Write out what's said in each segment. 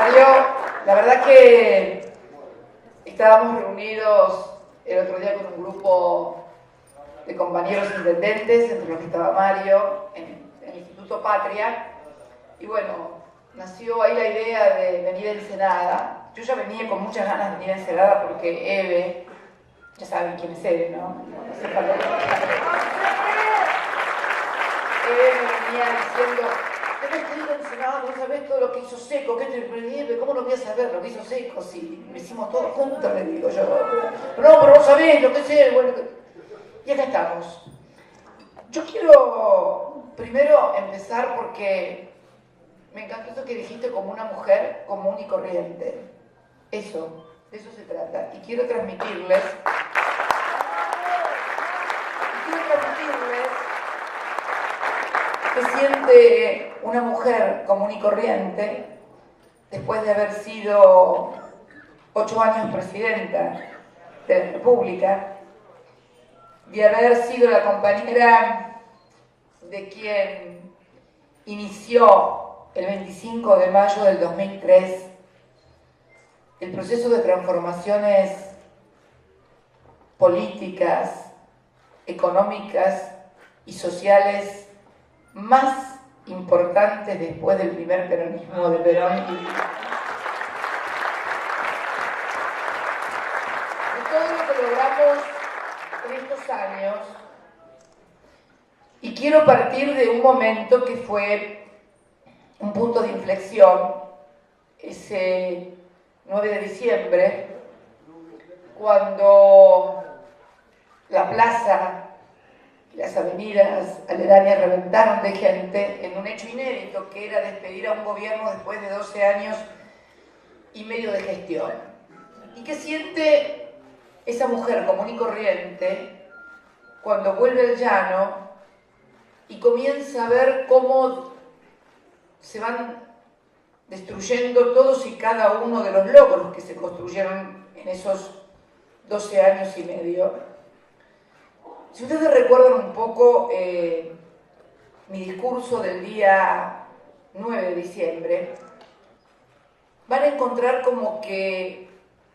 Mario, la verdad que estábamos reunidos el otro día con un grupo de compañeros intendentes, entre los que estaba Mario, en el Instituto Patria, y bueno, nació ahí la idea de venir a Ensenada. Yo ya venía con muchas ganas de venir a Ensenada porque Eve, ya saben quién es Eve, ¿no? Eve me venía diciendo: tenés que ir a Ensenada, no sabés todo lo que hizo Seco, que Eve, ¿cómo no voy a saber lo que hizo Seco? Si lo hicimos todos juntos, le digo yo. Pero vos sabés lo que es él. Bueno, y acá estamos. Yo quiero primero empezar porque me encantó eso que dijiste, como una mujer común y corriente. Eso, de eso se trata. Y quiero transmitirles que siente una mujer común y corriente después de haber sido 8 años presidenta de la República, de haber sido la compañera de quien inició el 25 de mayo del 2003 el proceso de transformaciones políticas, económicas y sociales más importantes después del primer peronismo de Perón. De todo lo que logramos en estos años, y quiero partir de un momento que fue un punto de inflexión, ese 9 de diciembre, cuando la plaza y las avenidas aledañas reventaron de gente en un hecho inédito, que era despedir a un gobierno después de 12 años y medio de gestión. ¿Y qué siente esa mujer común y corriente cuando vuelve al llano y comienza a ver cómo se van destruyendo todos y cada uno de los logros que se construyeron en esos 12 años y medio? Si ustedes recuerdan un poco mi discurso del día 9 de diciembre, van a encontrar como que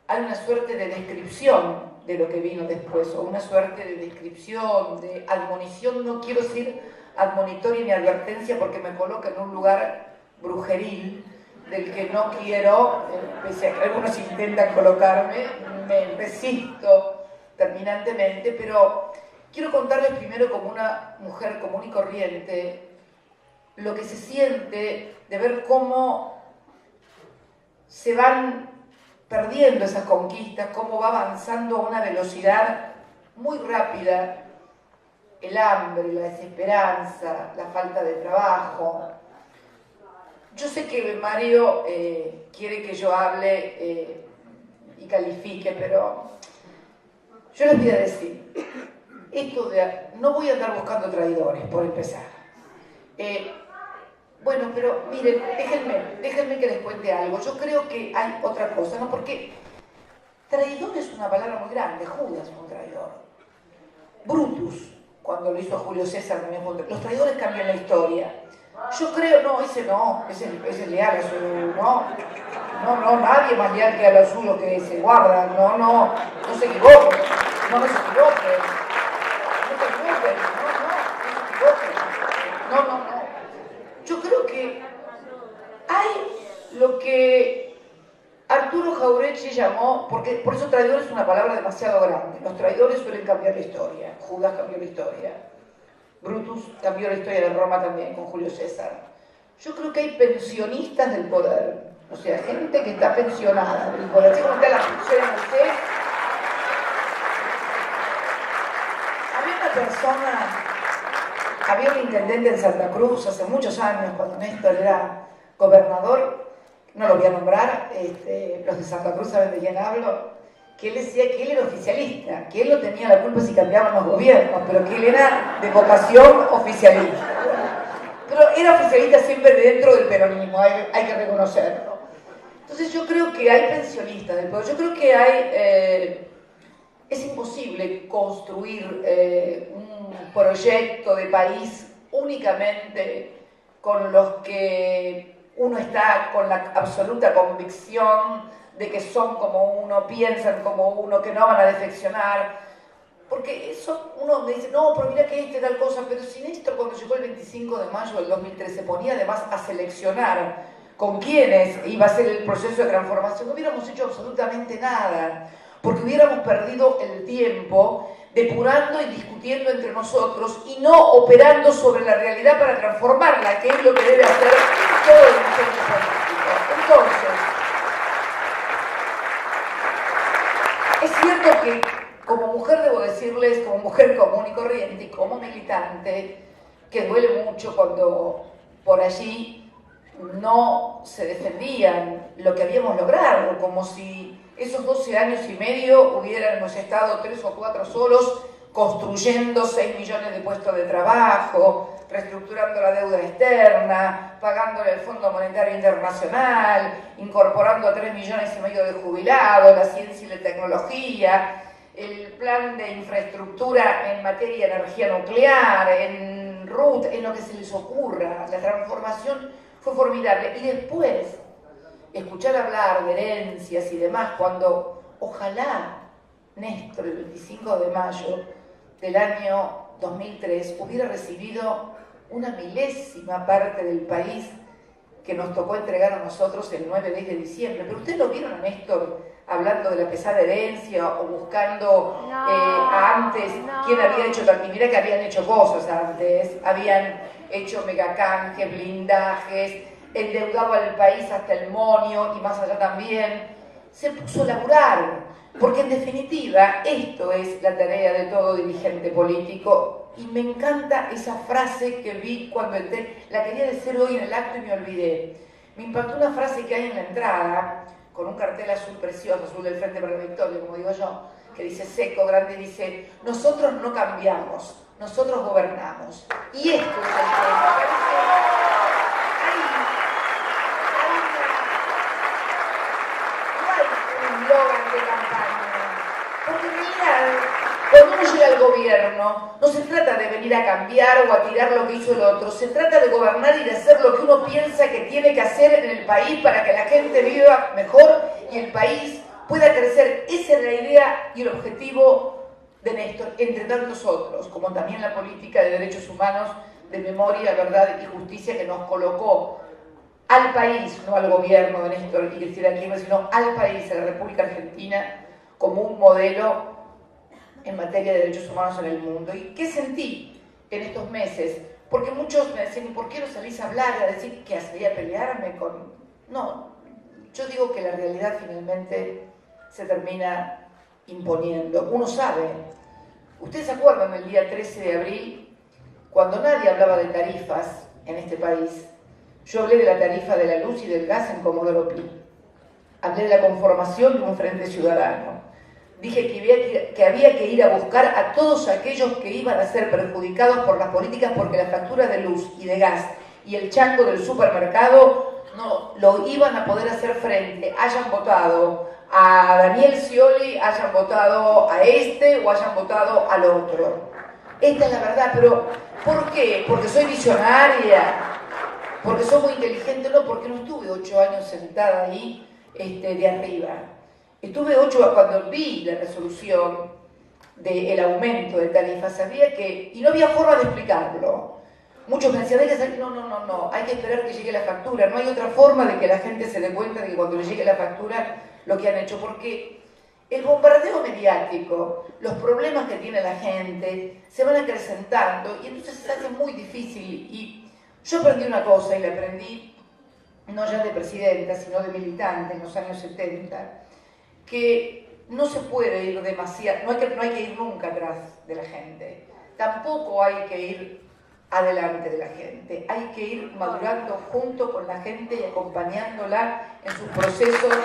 hay una suerte de descripción de lo que vino después, o una suerte de descripción, de admonición. No quiero decir admonitoria ni advertencia porque me coloca en un lugar brujeril del que no quiero, pese a que algunos intentan colocarme, me resisto terminantemente, pero quiero contarles primero, como una mujer común y corriente, lo que se siente de ver cómo se van perdiendo esas conquistas, cómo va avanzando a una velocidad muy rápida el hambre, la desesperanza, la falta de trabajo. Yo sé que Mario quiere que yo hable y califique, pero yo les voy a decir, esto de no voy a andar buscando traidores, por empezar. Bueno, pero miren, déjenme que les cuente algo. Yo creo que hay otra cosa, ¿no? Porque traidor es una palabra muy grande. Judas fue un traidor. Brutus, cuando lo hizo a Julio César, también fue un traidor. Los traidores cambian la historia. Yo creo, ese es leal a su, no, nadie más leal que a lo suyo que se guarda, no se equivoquen, no se equivoquen. No. Yo creo que hay lo que Arturo Jauretche llamó, porque por eso traidor es una palabra demasiado grande. Los traidores suelen cambiar la historia. Judas cambió la historia. Brutus cambió la historia de Roma también con Julio César. Yo creo que hay pensionistas del poder, o sea, gente que está pensionada del poder. ¿Sí? Como está la pensión en el CES. Había un intendente en Santa Cruz hace muchos años, cuando Néstor era gobernador, no lo voy a nombrar, los de Santa Cruz saben de quién hablo, que él decía que él era oficialista, que él no tenía la culpa si cambiaban los gobiernos, pero que él era de vocación oficialista. Pero era oficialista siempre dentro del peronismo, hay que reconocerlo. Entonces yo creo que hay pensionistas del poder, yo creo que hay... Es imposible construir un proyecto de país únicamente con los que uno está con la absoluta convicción de que son como uno, piensan como uno, que no van a defeccionar. Porque eso uno me dice, no, pero mira que tal cosa, pero si Néstor cuando llegó el 25 de mayo del 2013 se ponía además a seleccionar con quiénes iba a ser el proceso de transformación, no hubiéramos hecho absolutamente nada, porque hubiéramos perdido el tiempo depurando y discutiendo entre nosotros y no operando sobre la realidad para transformarla, que es lo que debe hacer todo el centro político. Entonces, es cierto que como mujer debo decirles, como mujer común y corriente y como militante, que duele mucho cuando por allí no se defendían lo que habíamos logrado, como si esos 12 años y medio hubiéramos estado 3 o 4 solos construyendo 6 millones de puestos de trabajo, reestructurando la deuda externa, pagándole al Fondo Monetario Internacional, incorporando a 3 millones y medio de jubilados, la ciencia y la tecnología, el plan de infraestructura en materia de energía nuclear, en RUT, en lo que se les ocurra. La transformación fue formidable. Y después, escuchar hablar de herencias y demás, cuando ojalá Néstor, el 25 de mayo del año 2003, hubiera recibido una milésima parte del país que nos tocó entregar a nosotros el 9 de diciembre. Pero ustedes lo vieron a Néstor hablando de la pesada herencia o buscando antes quién había hecho tal. Y mira que habían hecho cosas antes, habían hecho megacanjes, blindajes, endeudado al país hasta el moño y más allá también. Se puso a laburar, porque en definitiva esto es la tarea de todo dirigente político. Y me encanta esa frase que vi cuando entré, la quería decir hoy en el acto y me olvidé. Me impactó una frase que hay en la entrada, con un cartel azul precioso, azul del Frente para la Victoria, como digo yo, que dice seco, grande, dice: nosotros no cambiamos, nosotros gobernamos. Y esto es el tema. No hay un eslogan de campaña, porque en realidad, cuando uno llega al gobierno, no se trata de venir a cambiar o a tirar lo que hizo el otro, se trata de gobernar y de hacer lo que uno piensa que tiene que hacer en el país para que la gente viva mejor y el país pueda crecer. Esa es la idea y el objetivo de Néstor, entre tantos otros, como también la política de derechos humanos, de memoria, verdad y justicia, que nos colocó al país, no al gobierno de Néstor y Cristina Kirchner, sino al país, a la República Argentina, como un modelo en materia de derechos humanos en el mundo. ¿Y qué sentí en estos meses? Porque muchos me decían: ¿y por qué no salís a hablar, a decir que hacía pelearme con...? No, yo digo que la realidad finalmente se termina imponiendo. Uno sabe. ¿Ustedes se acuerdan del día 13 de abril, cuando nadie hablaba de tarifas en este país? Yo hablé de la tarifa de la luz y del gas en Comodoro Pi. Hablé de la conformación de un frente ciudadano. Dije que había que ir a buscar a todos aquellos que iban a ser perjudicados por las políticas, porque las facturas de luz y de gas y el chango del supermercado no lo iban a poder hacer frente, hayan votado a Daniel Scioli, hayan votado a este o hayan votado al otro. Esta es la verdad. Pero ¿por qué? Porque soy visionaria, porque soy muy inteligente. No, porque no estuve 8 años sentada ahí de arriba. Estuve 8 cuando vi la resolución del aumento de tarifas, sabía que, y no había forma de explicarlo. Muchos me decían: no, hay que esperar que llegue la factura. No hay otra forma de que la gente se dé cuenta de que cuando le llegue la factura lo que han hecho, porque el bombardeo mediático, los problemas que tiene la gente, se van acrecentando y entonces se hace muy difícil. Y yo aprendí una cosa, y la aprendí no ya de presidenta, sino de militante en los años 70, que no se puede ir demasiado, no hay que ir nunca atrás de la gente, tampoco hay que ir adelante de la gente, hay que ir madurando junto con la gente y acompañándola en sus procesos de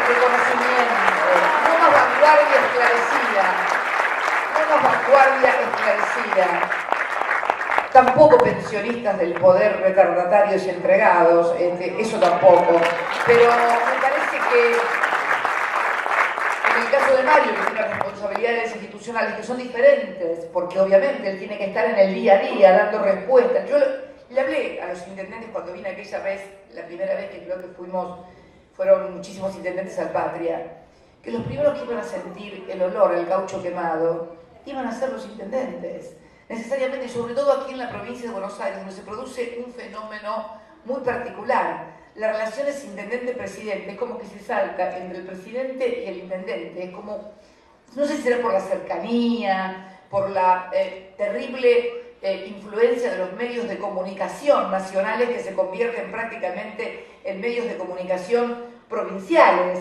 reconocimiento. No más vanguardia esclarecida, tampoco pensionistas del poder retardatarios y entregados, eso tampoco. Pero me parece que en el caso de Mario, que tiene responsabilidades institucionales que son diferentes, porque obviamente él tiene que estar en el día a día dando respuestas. Yo Le hablé a los intendentes cuando vine aquella vez, la primera vez que creo que fueron muchísimos intendentes al Patria, que los primeros que iban a sentir el olor al caucho quemado iban a ser los intendentes, necesariamente, y sobre todo aquí en la provincia de Buenos Aires, donde se produce un fenómeno muy particular. La relación es intendente-presidente, es como que se salta entre el presidente y el intendente, es como, no sé si será por la cercanía, por la terrible influencia de los medios de comunicación nacionales que se convierten prácticamente en medios de comunicación provinciales,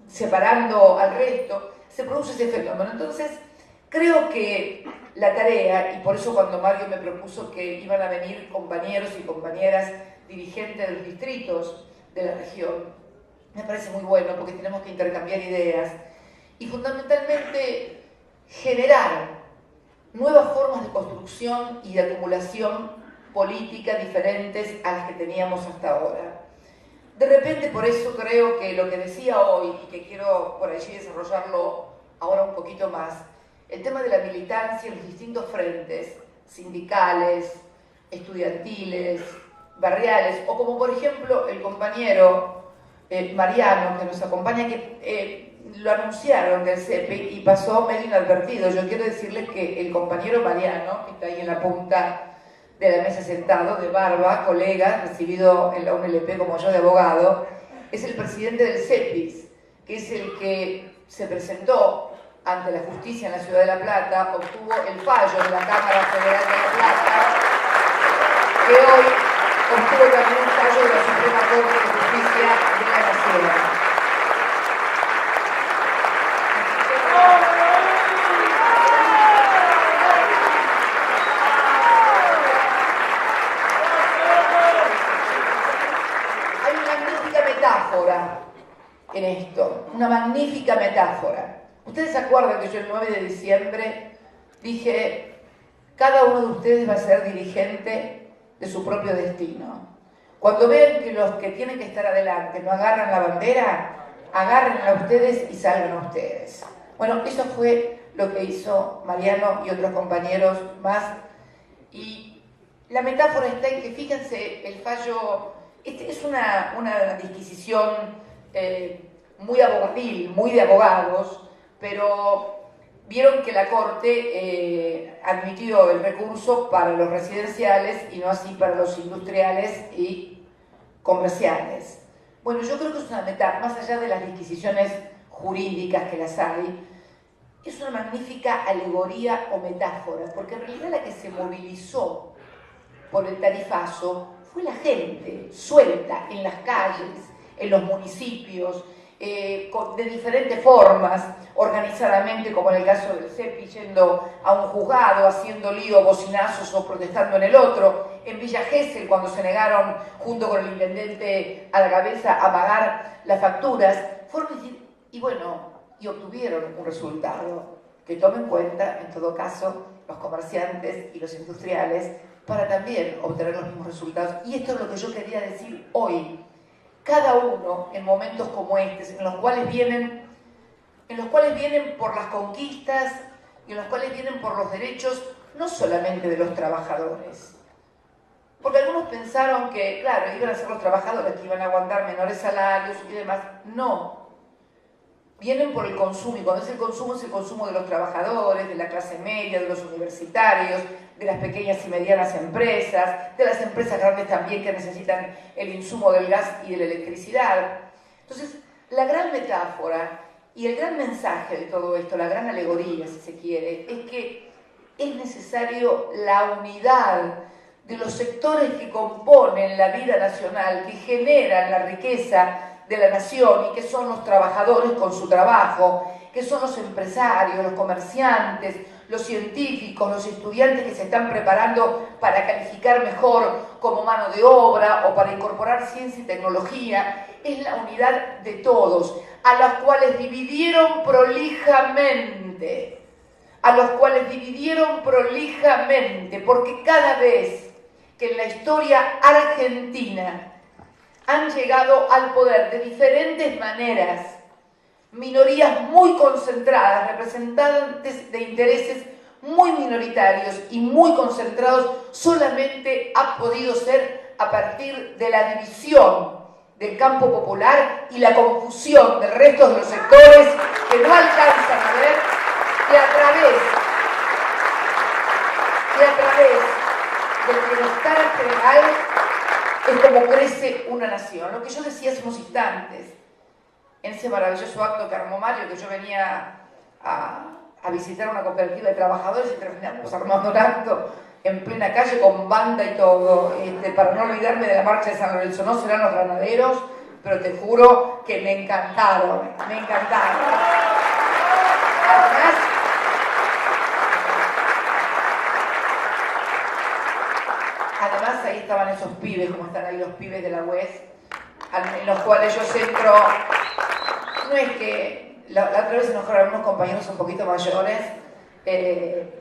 separando al resto, se produce ese fenómeno. Entonces, creo que la tarea, y por eso cuando Mario me propuso que iban a venir compañeros y compañeras dirigentes de los distritos de la región, me parece muy bueno porque tenemos que intercambiar ideas y fundamentalmente generar nuevas formas de construcción y de acumulación política diferentes a las que teníamos hasta ahora. De repente, por eso creo que lo que decía hoy, y que quiero por allí desarrollarlo ahora un poquito más, el tema de la militancia en los distintos frentes, sindicales, estudiantiles, barriales, o como por ejemplo el compañero Mariano, que nos acompaña, que lo anunciaron del CEPI y pasó medio inadvertido. Yo quiero decirles que el compañero Mariano, que está ahí en la punta de la mesa sentado, de barba, colega, recibido en la UNLP como yo de abogado, es el presidente del CEPIS, que es el que se presentó ante la justicia en la Ciudad de La Plata, obtuvo el fallo de la Cámara Federal de La Plata, que hoy obtuvo también un fallo de la Suprema Corte de Justicia de la Nación. Hay una magnífica metáfora en esto, una magnífica metáfora. Ustedes se acuerdan que yo el 9 de diciembre dije, cada uno de ustedes va a ser dirigente de su propio destino. Cuando vean que los que tienen que estar adelante no agarran la bandera, agárrenla a ustedes y salgan a ustedes. Bueno, eso fue lo que hizo Mariano y otros compañeros más. Y la metáfora está en que, fíjense, el fallo, es una disquisición muy abogadil, muy de abogados, pero vieron que la Corte admitió el recurso para los residenciales y no así para los industriales y comerciales. Bueno, yo creo que es una metáfora, más allá de las disquisiciones jurídicas que las hay, es una magnífica alegoría o metáfora, porque en realidad la que se movilizó por el tarifazo fue la gente suelta en las calles, en los municipios, de diferentes formas, organizadamente, como en el caso del CEPI, yendo a un juzgado, haciendo lío, bocinazos o protestando en el otro, en Villa Gesell, cuando se negaron, junto con el intendente a la cabeza, a pagar las facturas, y bueno, y obtuvieron un resultado que tome en cuenta, en todo caso, los comerciantes y los industriales, para también obtener los mismos resultados. Y esto es lo que yo quería decir hoy. Cada uno en momentos como estos, en los cuales vienen por las conquistas y en los cuales vienen por los derechos no solamente de los trabajadores. Porque algunos pensaron que, claro, iban a ser los trabajadores que iban a aguantar menores salarios y demás. No. Vienen por el consumo, y cuando es el consumo de los trabajadores, de la clase media, de los universitarios, de las pequeñas y medianas empresas, de las empresas grandes también que necesitan el insumo del gas y de la electricidad. Entonces, la gran metáfora y el gran mensaje de todo esto, la gran alegoría, si se quiere, es que es necesario la unidad de los sectores que componen la vida nacional, que generan la riqueza de la nación y que son los trabajadores con su trabajo, que son los empresarios, los comerciantes, los científicos, los estudiantes que se están preparando para calificar mejor como mano de obra o para incorporar ciencia y tecnología. Es la unidad de todos, a los cuales dividieron prolijamente, porque cada vez que en la historia argentina han llegado al poder de diferentes maneras, minorías muy concentradas, representantes de intereses muy minoritarios y muy concentrados, solamente ha podido ser a partir de la división del campo popular y la confusión del resto de los sectores que no alcanzan a ver que a través del bienestar general es como crece una nación. Lo que yo decía hace unos instantes, en ese maravilloso acto que armó Mario, que yo venía a visitar una cooperativa de trabajadores y terminamos armando un acto en plena calle con banda y todo, para no olvidarme de la marcha de San Lorenzo. No serán los granaderos, pero te juro que me encantaron, me encantaron. Además ahí estaban esos pibes, como están ahí los pibes de la UES, en los cuales yo centro. No es que la otra vez se enojaron algunos compañeros un poquito mayores,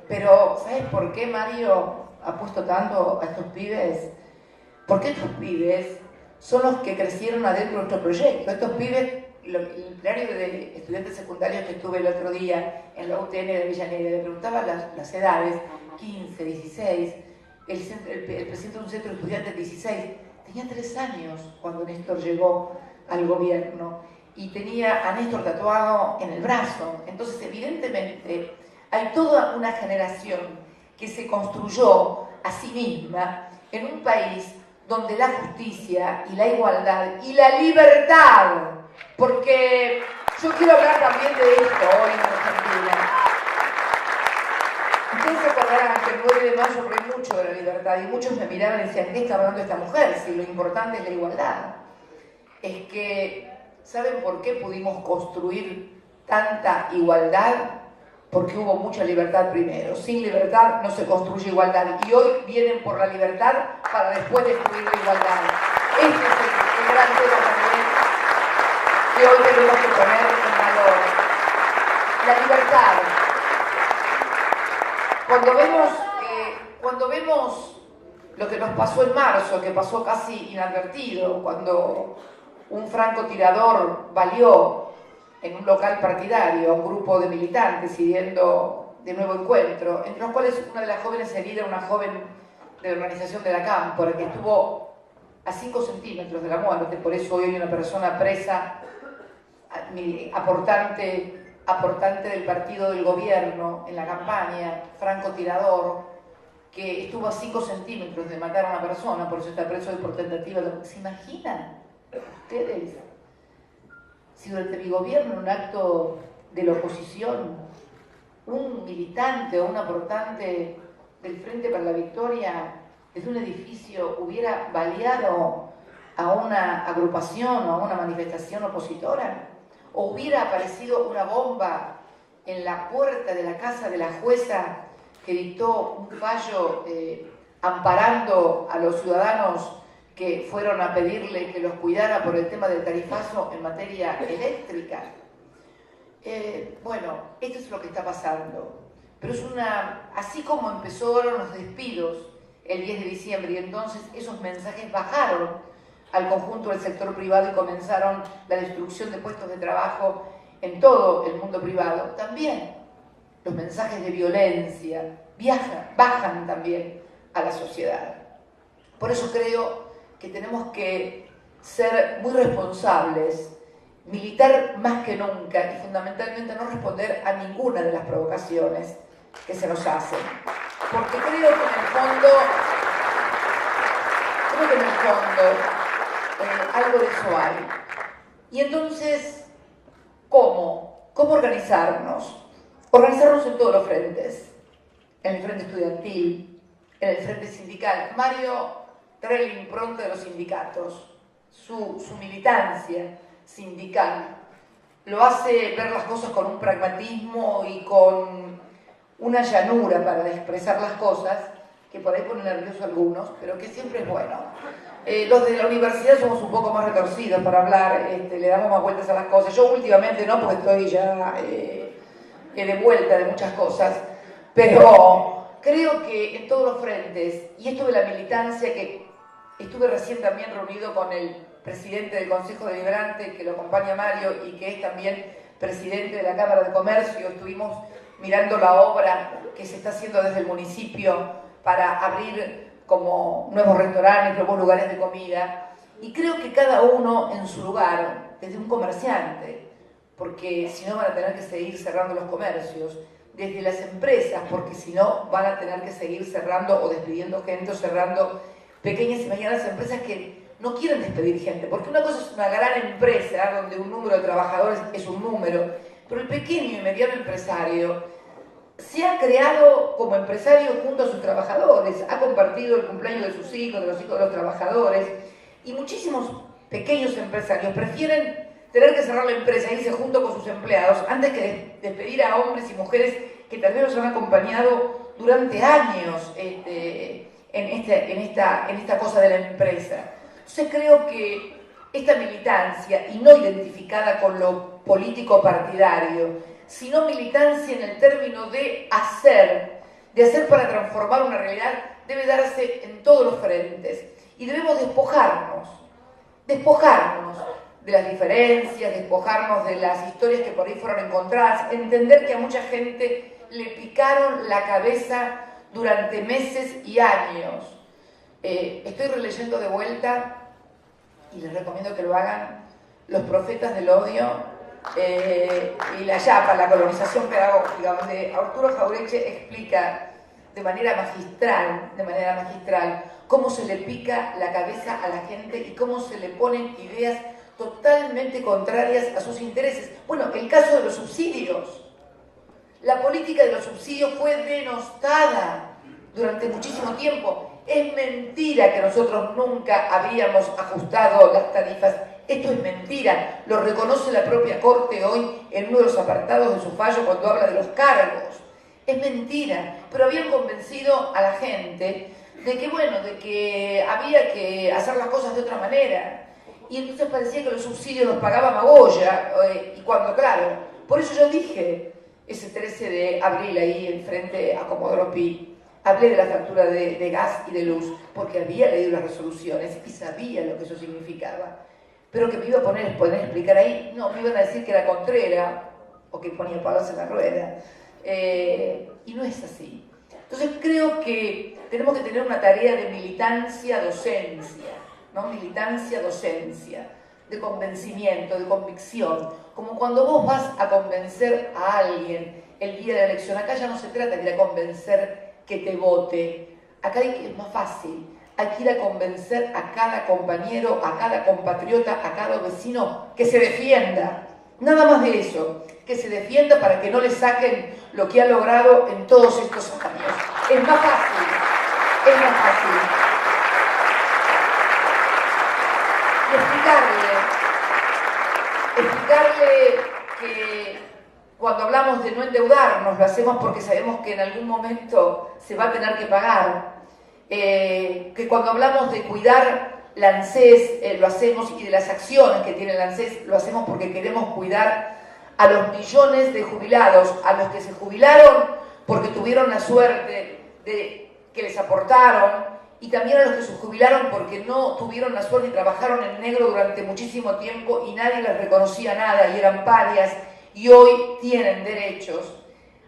pero ¿sabes por qué Mario ha puesto tanto a estos pibes? Porque estos pibes son los que crecieron adentro de nuestro proyecto. Estos pibes, el plenario de estudiantes secundarios que estuve el otro día en la UTN de Avellaneda, le preguntaba las edades, 15, 16, el presidente de un centro de estudiantes 16, tenía 3 años cuando Néstor llegó al gobierno y tenía a Néstor tatuado en el brazo. Entonces, evidentemente, hay toda una generación que se construyó a sí misma en un país donde la justicia y la igualdad y la libertad, porque yo quiero hablar también de esto hoy en Argentina. Ustedes se acordarán que el 9 de mayo hablé mucho de la libertad y muchos me miraban y decían, ¿qué está hablando esta mujer? Si lo importante es la igualdad. Es que, ¿saben por qué pudimos construir tanta igualdad? Porque hubo mucha libertad primero. Sin libertad no se construye igualdad. Y hoy vienen por la libertad para después destruir la igualdad. Este es el gran tema también que hoy tenemos que poner en valor. La libertad. Cuando vemos lo que nos pasó en marzo, que pasó casi inadvertido, cuando un francotirador baleó en un local partidario a un grupo de militantes siguiendo de nuevo encuentro, entre los cuales una de las jóvenes herida, una joven de la organización de la Cámpora, que estuvo a 5 centímetros de la muerte. Por eso hoy hay una persona presa, aportante del partido del gobierno en la campaña, francotirador, que estuvo a 5 centímetros de matar a una persona, por eso está preso por tentativa de... ¿Se imaginan ustedes si durante mi gobierno, en un acto de la oposición, un militante o un aportante del Frente para la Victoria desde un edificio hubiera baleado a una agrupación o a una manifestación opositora? ¿O hubiera aparecido una bomba en la puerta de la casa de la jueza que dictó un fallo amparando a los ciudadanos que fueron a pedirle que los cuidara por el tema del tarifazo en materia eléctrica? Bueno, esto es lo que está pasando. Pero es así como empezaron los despidos el 10 de diciembre y entonces esos mensajes bajaron al conjunto del sector privado y comenzaron la destrucción de puestos de trabajo en todo el mundo privado, también los mensajes de violencia bajan también a la sociedad. Por eso creo que tenemos que ser muy responsables, militar más que nunca y fundamentalmente no responder a ninguna de las provocaciones que se nos hacen. Porque creo que en el fondo algo de eso hay. Y entonces, ¿cómo organizarnos? Organizarnos en todos los frentes. En el frente estudiantil, en el frente sindical. Mario trae la impronta de los sindicatos, su militancia sindical. Lo hace ver las cosas con un pragmatismo y con una llanura para expresar las cosas, que por ahí ponen nerviosos algunos, pero que siempre es bueno. Los de la universidad somos un poco más retorcidos para hablar, le damos más vueltas a las cosas. Yo últimamente no, porque estoy ya de vuelta de muchas cosas, pero creo que en todos los frentes, y esto de la militancia, que estuve recién también reunido con el presidente del Consejo Deliberante, que lo acompaña Mario, y que es también presidente de la Cámara de Comercio, estuvimos mirando la obra que se está haciendo desde el municipio para abrir como nuevos restaurantes, nuevos lugares de comida. Y creo que cada uno en su lugar, desde un comerciante, porque si no van a tener que seguir cerrando los comercios, desde las empresas, porque si no van a tener que seguir cerrando o despidiendo gente o cerrando pequeñas y medianas empresas que no quieren despedir gente, porque una cosa es una gran empresa donde un número de trabajadores es un número, pero el pequeño y mediano empresario se ha creado como empresario junto a sus trabajadores, ha compartido el cumpleaños de sus hijos, de los hijos de los trabajadores, y muchísimos pequeños empresarios prefieren tener que cerrar la empresa e irse junto con sus empleados antes que despedir a hombres y mujeres que tal vez los han acompañado durante años en esta cosa de la empresa. Entonces creo que esta militancia, y no identificada con lo político partidario, sino militancia en el término de hacer para transformar una realidad, debe darse en todos los frentes. Y debemos despojarnos de las diferencias, despojarnos de las historias que por ahí fueron encontradas, entender que a mucha gente le picaron la cabeza durante meses y años. Estoy releyendo de vuelta, y les recomiendo que lo hagan, Los profetas del odio y la Yapa, la colonización pedagógica, donde Arturo Jauretche explica de manera magistral cómo se le pica la cabeza a la gente y cómo se le ponen ideas totalmente contrarias a sus intereses. Bueno, el caso de los subsidios. La política de los subsidios fue denostada durante muchísimo tiempo. Es mentira que nosotros nunca habíamos ajustado las tarifas. Esto es mentira. Lo reconoce la propia Corte hoy en uno de los apartados de su fallo cuando habla de los cargos. Es mentira. Pero habían convencido a la gente de que, bueno, de que había que hacer las cosas de otra manera. Y entonces parecía que los subsidios los pagaba Magoya. Y cuando, claro, por eso yo dije ese 13 de abril ahí enfrente a Comodoro Pi, hablé de la factura de gas y de luz, porque había leído las resoluciones y sabía lo que eso significaba. Pero que me iba a poder explicar ahí, no, me iban a decir que era contrera, o que ponía palos en la rueda. Y no es así. Entonces creo que tenemos que tener una tarea de militancia-docencia, ¿no? Militancia-docencia, de convencimiento, de convicción. Como cuando vos vas a convencer a alguien el día de la elección. Acá ya no se trata de ir a convencer que te vote. Acá es más fácil. Hay que ir a convencer a cada compañero, a cada compatriota, a cada vecino que se defienda. Nada más de eso. Que se defienda para que no le saquen lo que ha logrado en todos estos años. Es más fácil. Es más fácil. Y explicarle que cuando hablamos de no endeudarnos, lo hacemos porque sabemos que en algún momento se va a tener que pagar. Que cuando hablamos de cuidar la ANSES, lo hacemos, y de las acciones que tiene la ANSES, lo hacemos porque queremos cuidar a los millones de jubilados, a los que se jubilaron porque tuvieron la suerte de que les aportaron, y también a los que se jubilaron porque no tuvieron la suerte y trabajaron en negro durante muchísimo tiempo y nadie les reconocía nada y eran parias y hoy tienen derechos.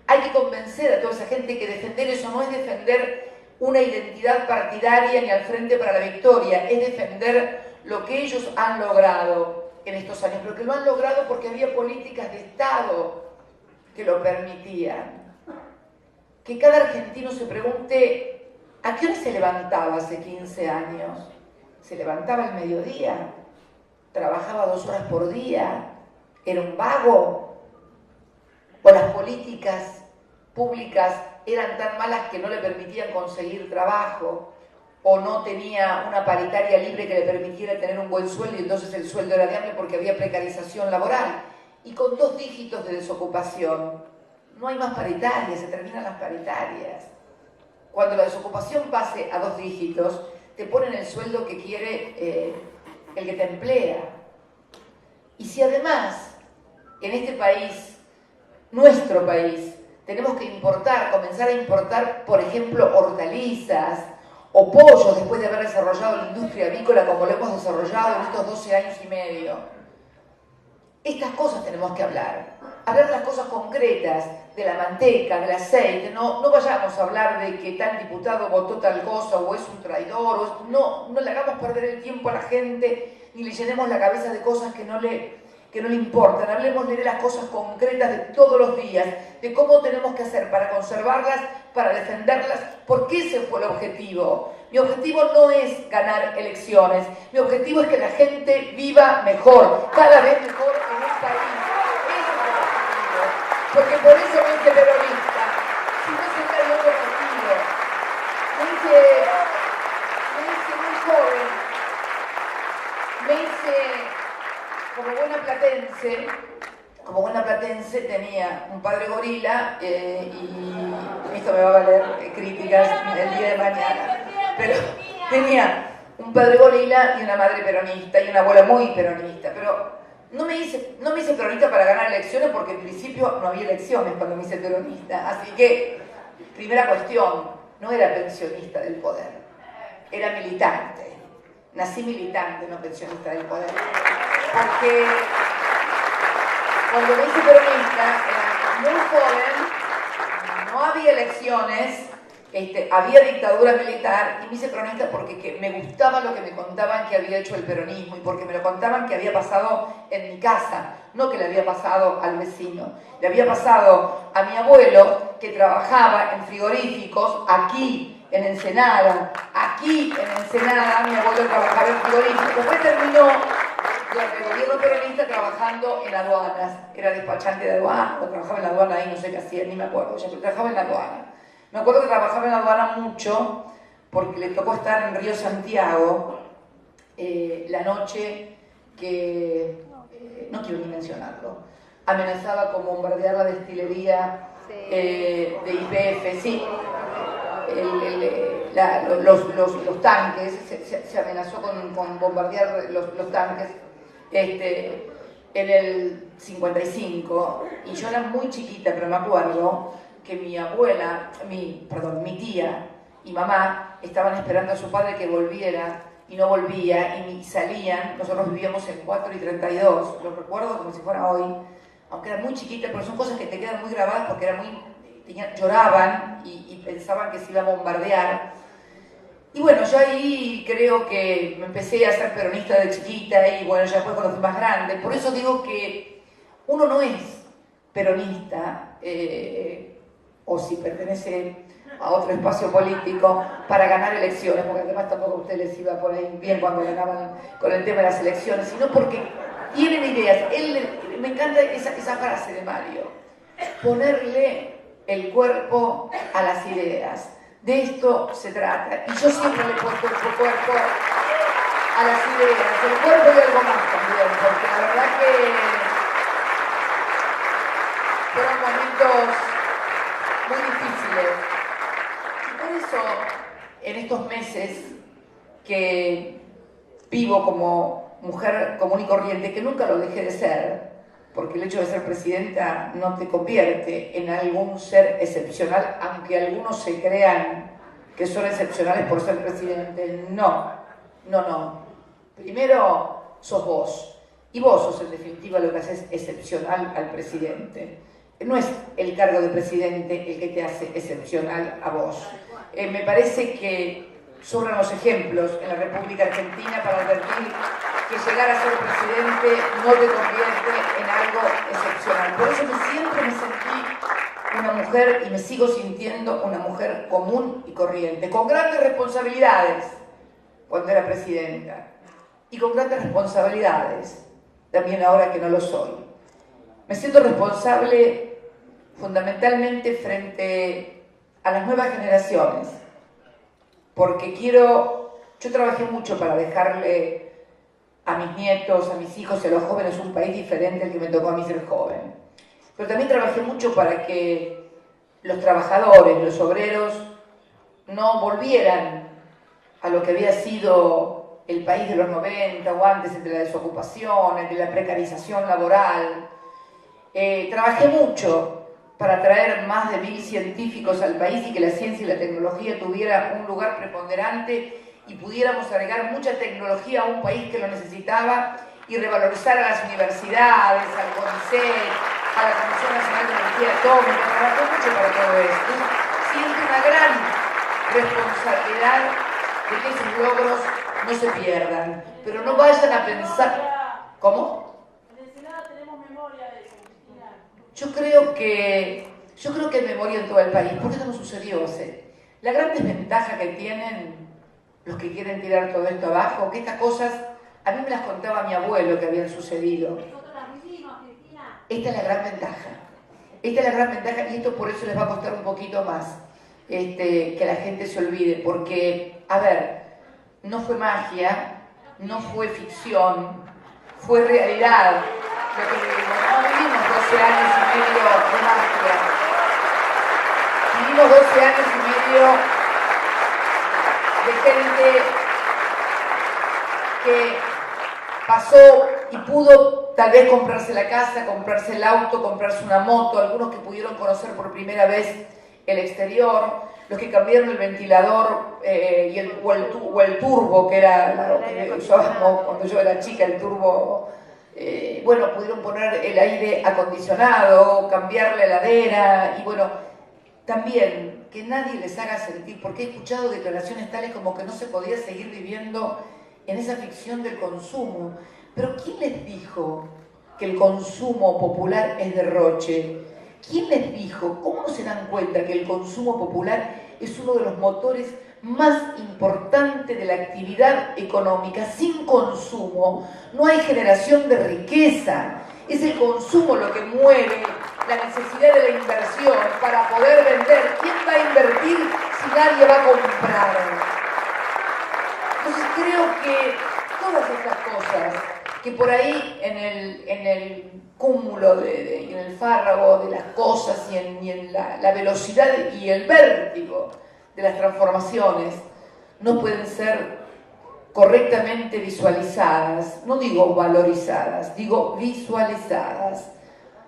Hay que convencer a toda esa gente que defender eso no es defender una identidad partidaria ni al Frente para la Victoria, es defender lo que ellos han logrado en estos años, pero que lo han logrado porque había políticas de Estado que lo permitían. Que cada argentino se pregunte, ¿a qué hora se levantaba hace 15 años? ¿Se levantaba al mediodía? ¿Trabajaba 2 horas por día? ¿Era un vago? ¿O las políticas públicas eran tan malas que no le permitían conseguir trabajo? ¿O no tenía una paritaria libre que le permitiera tener un buen sueldo y entonces el sueldo era de hambre porque había precarización laboral? Y con 2 dígitos de desocupación, no hay más paritarias, se terminan las paritarias. Cuando la desocupación pase a 2 dígitos, te ponen el sueldo que quiere el que te emplea. Y si además, en este país, nuestro país, tenemos que comenzar a importar, por ejemplo, hortalizas o pollos después de haber desarrollado la industria avícola como lo hemos desarrollado en estos 12 años y medio. estas cosas tenemos que hablar de las cosas concretas, de la manteca, del aceite. No vayamos a hablar de que tal diputado votó tal cosa o es un traidor, no le hagamos perder el tiempo a la gente ni le llenemos la cabeza de cosas que no le importan. Hablemosle de las cosas concretas de todos los días, de cómo tenemos que hacer para conservarlas, para defenderlas, porque ese fue el objetivo. Mi objetivo no es ganar elecciones, mi objetivo es que la gente viva mejor, cada vez mejor en un país. Ese es el objetivo, porque por eso me hice peronista, si no sería otro objetivo. Me hice muy joven, me hice como buena platense tenía un padre gorila y esto me va a valer críticas el día de mañana, pero tenía un padre gorila y una madre peronista y una abuela muy peronista, pero no me hice peronista para ganar elecciones porque en principio no había elecciones cuando me hice peronista, así que, primera cuestión, no era pensionista del poder, era militante. Nací militante, no pensionista del poder. Porque cuando me hice peronista era muy joven, no había elecciones, había dictadura militar y me hice peronista porque me gustaba lo que me contaban que había hecho el peronismo y porque me lo contaban que había pasado en mi casa, no que le había pasado al vecino. Le había pasado a mi abuelo que trabajaba en frigoríficos aquí en Ensenada, mi abuelo trabajaba en frigoríficos. Después terminó durante el gobierno peronista trabajando en aduanas, era despachante de aduanas, o trabajaba en la aduana ahí, no sé qué hacía, ni me acuerdo, ya trabajaba en la aduana. Me acuerdo que trabajaba en la aduana mucho, porque le tocó estar en Río Santiago, la noche que, no quiero ni mencionarlo, amenazaba con bombardear la destilería de YPF, sí. Los tanques, se amenazó con bombardear los tanques en el 55, y yo era muy chiquita, pero me acuerdo que mi tía y mamá estaban esperando a su padre que volviera y no volvía, y salían. Nosotros vivíamos en 4 y 32, lo recuerdo como si fuera hoy, aunque era muy chiquita, pero son cosas que te quedan muy grabadas porque lloraban y pensaban que se iba a bombardear. Y bueno, yo ahí creo que me empecé a ser peronista de chiquita y bueno, ya después cuando fui más grande. Por eso digo que uno no es peronista, o si pertenece a otro espacio político, para ganar elecciones, porque además tampoco a ustedes les iba por ahí bien cuando ganaban con el tema de las elecciones, sino porque tienen ideas. Me encanta esa frase de Mario, ponerle el cuerpo a las ideas. De esto se trata. Y yo siempre le he puesto el cuerpo a las ideas, el cuerpo y algo más también, porque la verdad que fueron momentos muy difíciles. Y por eso, en estos meses que vivo como mujer común y corriente, que nunca lo dejé de ser, porque el hecho de ser presidenta no te convierte en algún ser excepcional, aunque algunos se crean que son excepcionales por ser presidente. No. Primero sos vos, y vos sos en definitiva lo que haces excepcional al presidente. No es el cargo de presidente el que te hace excepcional a vos. Me parece que sobran los ejemplos en la República Argentina para advertir que llegar a ser presidente no te convierte en algo excepcional. Por eso siempre me sentí una mujer, y me sigo sintiendo una mujer común y corriente, con grandes responsabilidades cuando era presidenta, y con grandes responsabilidades también ahora que no lo soy. Me siento responsable fundamentalmente frente a las nuevas generaciones, porque yo trabajé mucho para dejarle a mis nietos, a mis hijos y a los jóvenes un país diferente al que me tocó a mí ser joven. Pero también trabajé mucho para que los trabajadores, los obreros, no volvieran a lo que había sido el país de los 90 o antes, entre la desocupación, entre la precarización laboral. Trabajé mucho para traer más de 1000 científicos al país y que la ciencia y la tecnología tuviera un lugar preponderante y pudiéramos agregar mucha tecnología a un país que lo necesitaba y revalorizar a las universidades, al CONICET, a la Comisión Nacional de Energía Atómica, trabajó mucho para todo esto. Siente una gran responsabilidad de que esos logros no se pierdan, pero no vayan a pensar... ¿Cómo? En el Senado tenemos memoria de eso, Cristina. Yo creo que hay memoria en todo el país, porque esto no sucedió hace. La gran desventaja que tienen los que quieren tirar todo esto abajo, que estas cosas, a mí me las contaba mi abuelo que habían sucedido. Nosotros las vivimos, Cristina. Esta es la gran ventaja. Esta es la gran ventaja y esto por eso les va a costar un poquito más que la gente se olvide, porque, a ver, no fue magia, no fue ficción, fue realidad lo que vivimos. No vivimos 12 años y medio de magia. Vivimos 12 años y medio de gente que pasó y pudo tal vez comprarse la casa, comprarse el auto, comprarse una moto, algunos que pudieron conocer por primera vez el exterior, los que cambiaron el ventilador o el turbo, que era lo que usábamos cuando yo era chica, el turbo, bueno, pudieron poner el aire acondicionado, cambiar la heladera y bueno, también que nadie les haga sentir, porque he escuchado declaraciones tales como que no se podía seguir viviendo en esa ficción del consumo. Pero ¿quién les dijo que el consumo popular es derroche? ¿Quién les dijo? ¿Cómo no se dan cuenta que el consumo popular es uno de los motores más importantes de la actividad económica? Sin consumo no hay generación de riqueza. Es el consumo lo que mueve la necesidad de la inversión para poder vender. ¿Quién va a invertir si nadie va a comprar? Entonces creo que todas estas cosas que por ahí en el cúmulo, en el fárrago de las cosas y en la velocidad y el vértigo de las transformaciones no pueden ser correctamente visualizadas, no digo valorizadas, digo visualizadas.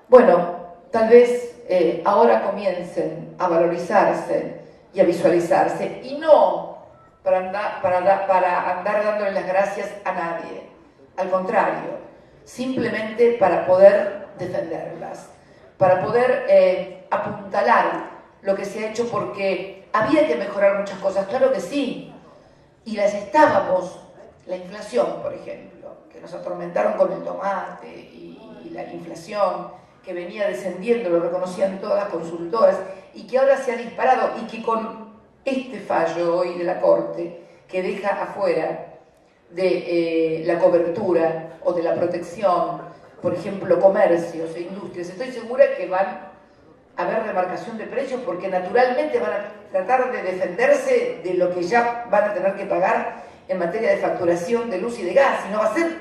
Bueno, tal vez ahora comiencen a valorizarse y a visualizarse y no para andar dándole las gracias a nadie. Al contrario, simplemente para poder defenderlas, para poder apuntalar lo que se ha hecho, porque había que mejorar muchas cosas, claro que sí, y las estábamos, la inflación, por ejemplo, que nos atormentaron con el tomate y la inflación que venía descendiendo, lo reconocían todas las consultoras, y que ahora se ha disparado, y que con este fallo hoy de la Corte, que deja afuera de la cobertura o de la protección, por ejemplo, comercios e industrias, estoy segura que van a haber remarcación de precios porque naturalmente van a tratar de defenderse de lo que ya van a tener que pagar en materia de facturación de luz y de gas, y no va a ser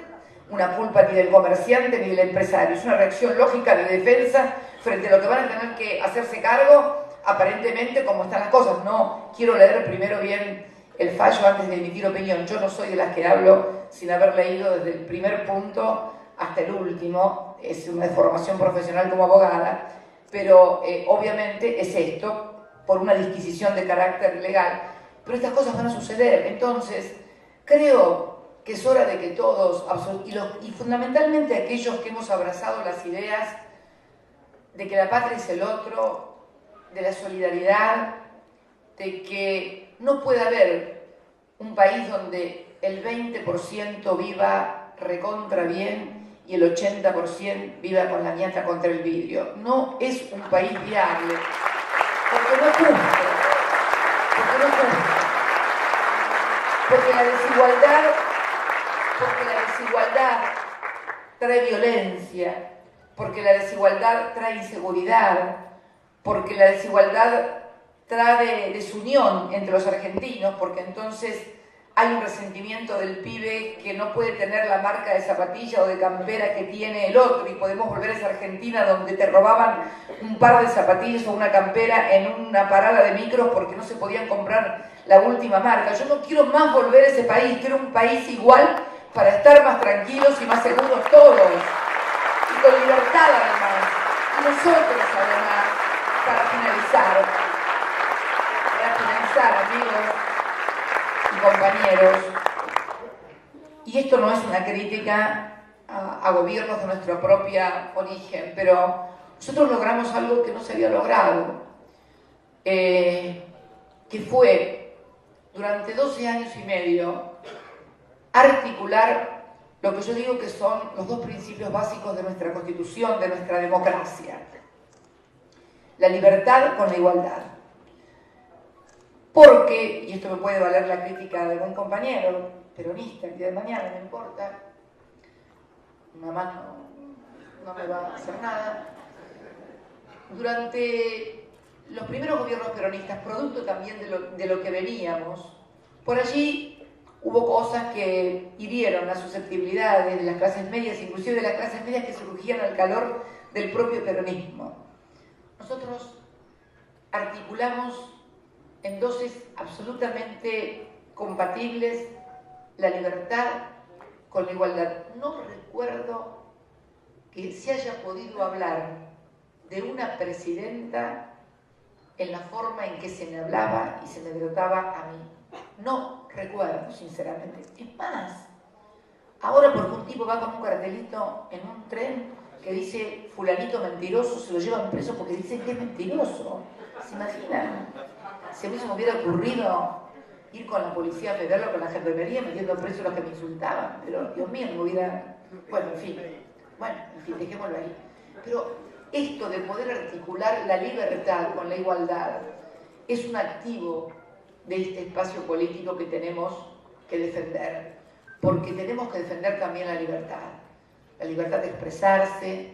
una culpa ni del comerciante ni del empresario, es una reacción lógica de defensa frente a lo que van a tener que hacerse cargo, aparentemente como están las cosas. No quiero leer primero bien el fallo antes de emitir opinión. Yo no soy de las que hablo sin haber leído desde el primer punto hasta el último. Es una formación profesional como abogada, pero obviamente es esto por una disquisición de carácter legal. Pero estas cosas van a suceder. Entonces, creo que es hora de que todos, y fundamentalmente aquellos que hemos abrazado las ideas de que la patria es el otro, de la solidaridad, de que no puede haber un país donde el 20% viva recontra bien y el 80% viva con la ñata contra el vidrio. No es un país viable, porque no cumple, porque la desigualdad trae violencia, porque la desigualdad trae inseguridad, porque la desigualdad trae desunión entre los argentinos, porque entonces hay un resentimiento del pibe que no puede tener la marca de zapatilla o de campera que tiene el otro, y podemos volver a esa Argentina donde te robaban un par de zapatillas o una campera en una parada de micros porque no se podían comprar la última marca. Yo no quiero más volver a ese país, quiero un país igual para estar más tranquilos y más seguros todos, y con libertad además. Y nosotros además, para finalizar, amigos y compañeros, y esto no es una crítica a gobiernos de nuestro propio origen, pero nosotros logramos algo que no se había logrado, que fue durante 12 años y medio articular lo que yo digo que son los dos principios básicos de nuestra Constitución, de nuestra democracia: la libertad con la igualdad. Porque, y esto me puede valer la crítica de algún compañero peronista el día de mañana, no importa, una mano no me va a hacer nada, durante los primeros gobiernos peronistas, producto también de lo que veníamos, por allí hubo cosas que hirieron las susceptibilidades de las clases medias, inclusive de las clases medias que surgían al calor del propio peronismo. Nosotros articulamos en dosis absolutamente compatibles la libertad con la igualdad. No recuerdo que se haya podido hablar de una presidenta en la forma en que se me hablaba y se me trataba a mí. No recuerdo, sinceramente. Es más, ahora porque un tipo va con un cartelito en un tren que dice fulanito mentiroso, se lo llevan preso porque dicen que es mentiroso. ¿Se imaginan? Si a mí se me hubiera ocurrido ir con la policía federal o con la gendarmería metiendo preso a los que me insultaban, pero Dios mío, me hubiera... Bueno, en fin, dejémoslo ahí. Pero esto de poder articular la libertad con la igualdad es un activo de este espacio político que tenemos que defender, porque tenemos que defender también la libertad de expresarse,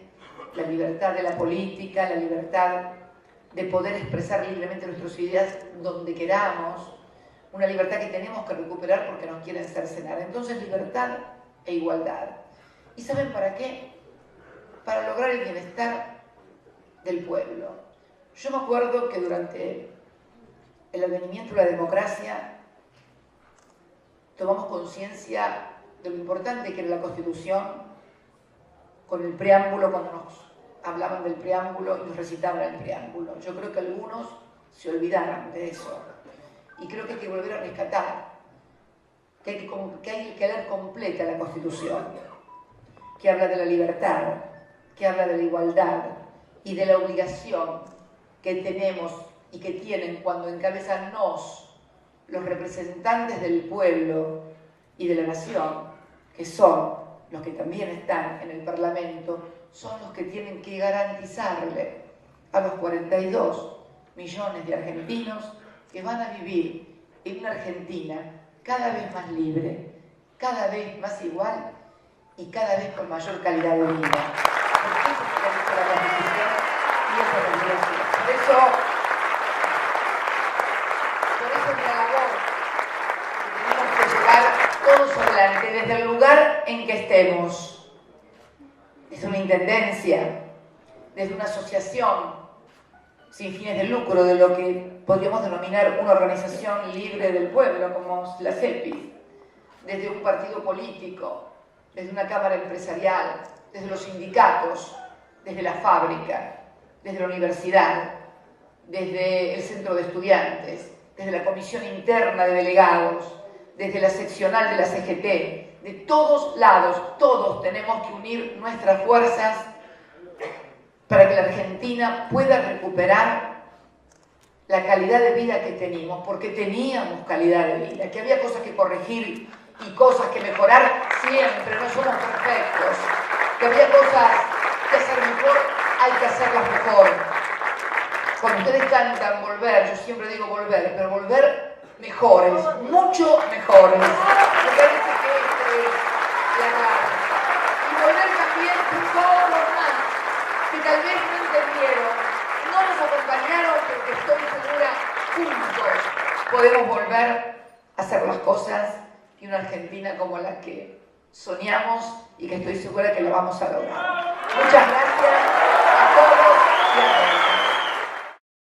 la libertad de la política, la libertad de poder expresar libremente nuestras ideas donde queramos, una libertad que tenemos que recuperar porque nos quieren cercenar. Entonces, libertad e igualdad. ¿Y saben para qué? Para lograr el bienestar del pueblo. Yo me acuerdo que durante el advenimiento de la democracia tomamos conciencia de lo importante que era la Constitución con el preámbulo, cuando nos hablaban del preámbulo y nos recitaban el preámbulo. Yo creo que algunos se olvidaron de eso y creo que hay que volver a rescatar, que hay que leer completa la Constitución, que habla de la libertad, que habla de la igualdad y de la obligación que tenemos y que tienen cuando encabezan los representantes del pueblo y de la nación, que son los que también están en el Parlamento, son los que tienen que garantizarle a los 42 millones de argentinos que van a vivir en una Argentina cada vez más libre, cada vez más igual y cada vez con mayor calidad de vida. Porque eso es lo que dice la Constitución y eso es la obligación. Por eso es la labor que tenemos que llevar todos adelante, desde el lugar en que estemos. Desde una intendencia, desde una asociación sin fines de lucro, de lo que podríamos denominar una organización libre del pueblo, como la CEPI, desde un partido político, desde una cámara empresarial, desde los sindicatos, desde la fábrica, desde la universidad, desde el centro de estudiantes, desde la comisión interna de delegados, desde la seccional de la CGT, de todos lados, todos tenemos que unir nuestras fuerzas para que la Argentina pueda recuperar la calidad de vida que teníamos, porque teníamos calidad de vida, que había cosas que corregir y cosas que mejorar siempre, no somos perfectos, que había cosas que hacer mejor, hay que hacerlas mejor. Cuando ustedes cantan volver, yo siempre digo volver, pero volver mejores, mucho mejores. Me parece que y volver también todos los más que tal vez no entendieron, no nos acompañaron, porque estoy segura, juntos podemos volver a hacer las cosas y una Argentina como la que soñamos y que estoy segura que la vamos a lograr. Muchas gracias a todos y a todas.